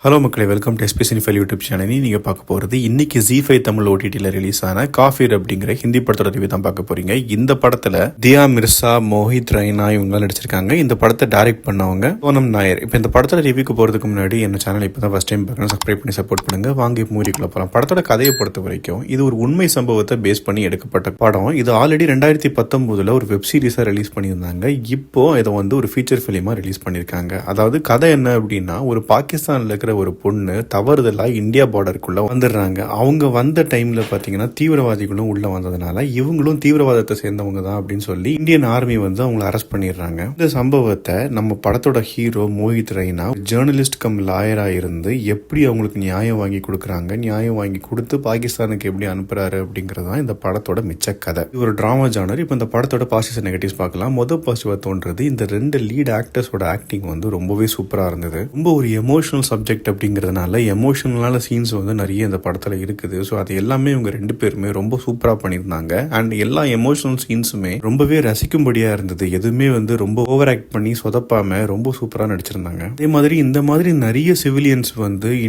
Hello மக்களே, welcome to SP cinephile YouTube channel. நீங்கள் பார்க்க போகிறது இன்னைக்கு ஜி5 தமிழ் ஓடிடியில் ரிலீஸ் ஆன காஃபீர் அப்படிங்கிற ஹிந்தி படத்தோட ரிவ்யூ தான் பார்க்க போறீங்க. இந்த படத்தில் தியா மிர்சா, மோஹித் ரெய்னா இவங்க நடிச்சிருக்காங்க. இந்த படத்தை டைரக்ட் பண்ணவங்க சோனம் நாயர். இப்போ இந்த படத்தோட ரிவ்யூக்கு போகிறதுக்கு முன்னாடி என்ன சேனல் இப்போ தான் ஃபர்ஸ்ட் டைம் பார்க்கணும், சப்ஸ்கிரைப் பண்ணி சப்போர்ட் பண்ணுங்க. வாங்கி மூவிக்குள்ள போகலாம். படத்தோட கதையை பொறுத்த வரைக்கும் இது ஒரு உண்மை சம்பவத்தை பேஸ் பண்ணி எடுக்கப்பட்ட படம். இது ஆல்ரெடி 2019 ஒரு வெப் சீரிஸாக ரிலீஸ் பண்ணியிருந்தாங்க. இப்போ இதை ஒரு ஃபீச்சர் ஃபிலிமாக ரிலீஸ் பண்ணியிருக்காங்க. அதாவது கதை என்ன அப்படின்னா, ஒரு பாகிஸ்தானில் இருக்கிற ஒரு பொண்ணு தவறுதலா இந்தியா பார்டருக்குள்ள வந்துடுறாங்க. அவங்க வந்த டைம்ல பாத்தீங்கன்னா தீவிரவாதிகளும் உள்ள வந்ததுனால இவங்களும் தீவிரவாதத்தை சேர்ந்தவங்க தான் அப்படின்னு சொல்லி இந்தியன் ஆர்மி அவங்களை அரெஸ்ட் பண்ணிடுறாங்க. இந்த சம்பவத்தை நம்ம படத்தோட hero Mohit Raina journalist cum லாயரா இருந்து எப்படி அவங்களுக்கு நியாயம் வாங்கி கொடுக்குறாங்க, நியாயம் வாங்கி கொடுத்து பாகிஸ்தானுக்கு எப்படி அனுப்புறாரு அப்படிங்கறதான் இந்த படத்தோட மிச்ச கதை. இது ஒரு டிராமா ஜானர். இப்போ இந்த படத்தோட பாசிட்டிவ் நெகட்டிவ்ஸ் பார்க்கலாம். மொதல் பாசிட்டிவா தோன்றது, இந்த ரெண்டு லீட் ஆக்டர்ஸோட ஆக்டிங் ரொம்பவே சூப்பரா இருந்தது. ரொம்ப ஒரு எமோஷனல் சப்ஜெக்ட் அப்படிங்கிறதுனால எமோஷனலான சீன்ஸ் நிறைய இந்த படத்துல இருக்குது. ஸோ அது எல்லாமே இவங்க ரெண்டு பேருமே ரொம்ப சூப்பரா பண்ணியிருந்தாங்க. அண்ட் எல்லா எமோஷனல் சீன்ஸுமே ரொம்பவே ரசிக்கும்படியா இருந்தது. எதுவுமே ரொம்ப ஓவர் ஆக்ட் பண்ணி சொதப்பாம ரொம்ப சூப்பரா நடிச்சிருந்தாங்க. அதே மாதிரி இந்த மாதிரி நிறைய சிவிலியன்ஸ்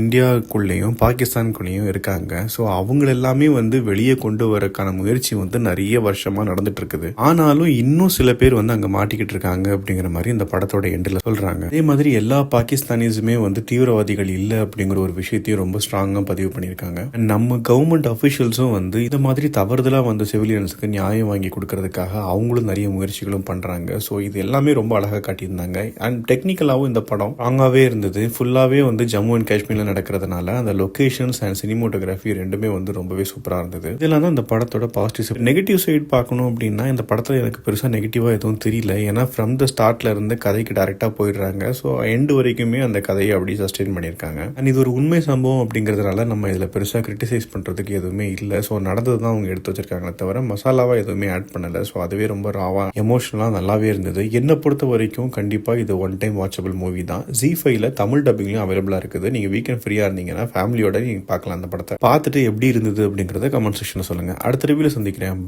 இந்தியாவுக்குள்ளேயும் பாகிஸ்தானுக்குள்ளேயும் இருக்காங்க. ஸோ அவங்க எல்லாமே வெளியே கொண்டு வரக்கான முயற்சி நிறைய வருஷமா நடந்துட்டு இருக்குது. ஆனாலும் இன்னும் சில பேர் அங்க மாட்டிக்கிட்டு இருக்காங்க அப்படிங்கிற மாதிரி இந்த படத்தோட எண்டில் சொல்றாங்க. அதே மாதிரி எல்லா பாகிஸ்தானிஸுமே தீவிரவாதிகள் இல்ல அப்படிங்கிற ஒரு விஷயத்தையும் ரொம்ப ஸ்ட்ராங்கா பதிவு பண்ணியிருக்காங்க. நம்ம கவர்மெண்ட் அபிஷியல்ஸும் இந்த மாதிரி தவறுதலா சிவிலியன்ஸுக்கு நியாயம் வாங்கி கொடுக்கறதுக்காக அவங்களும் நிறைய முயற்சிகளும் பண்றாங்க. ஸோ இது எல்லாமே ரொம்ப அழகா காட்டியிருந்தாங்க. அண்ட் டெக்னிக்கலாவும் இந்த படம் ஸ்ட்ராங்காவே இருந்தது. ஃபுல்லாவே ஜம்மு அண்ட் காஷ்மீர்ல நடக்கிறதுனால அந்த லொகேஷன்ஸ் அண்ட் சினிமோட்டோகிராஃபி ரெண்டுமே ரொம்பவே சூப்பரா இருந்தது. இதெல்லாம் தான் இந்த படத்தோட பாசிட்டிவ். நெகட்டிவ் சைடு பார்க்கணும் அப்படின்னா, இந்த படத்துல எனக்கு பெருசா நெகட்டிவா எதுவும் தெரியல. ஏன்னா ஃப்ரம் த ஸ்டார்ட்ல இருந்து கதைக்கு டைரக்டா போயிடுறாங்க. ஸோ எண்டு வரைக்குமே அந்த கதையை அப்படி சஸ்டெயின் பண்ணியிருக்காங்க. அண்ட் இது ஒரு உண்மை சம்பவம் அப்படிங்கிறதுனால நம்ம இதில் பெருசாக கிரிட்டிசைஸ் பண்ணுறதுக்கு எதுவுமே இல்லை. ஸோ நடந்தது தான் அவங்க எடுத்து வச்சிருக்காங்களே தவிர மசாலாவாக எதுவுமே ஆட் பண்ணலை. ஸோ அதுவே ரொம்ப ராவா எமோஷனலாக நல்லாவே இருந்தது. என்னை பொறுத்த வரைக்கும் கண்டிப்பாக இது ஒன் டைம் வாட்சபிள் மூவி தான். ஜி5ல தமிழ் டப்பிங்லையும் அவைலபிளாக இருக்குது. நீங்கள் வீக்கெண்ட் ஃப்ரீயாக இருந்தீங்கன்னா ஃபேமிலியோட நீங்கள் பார்க்கலாம். அந்த படத்தை பார்த்துட்டு எப்படி இருந்தது அப்படிங்கிறத கமெண்ட் செக்ஷனில் சொல்லுங்கள். அடுத்த ரிவ்யூவில் சந்திக்கிறேன்.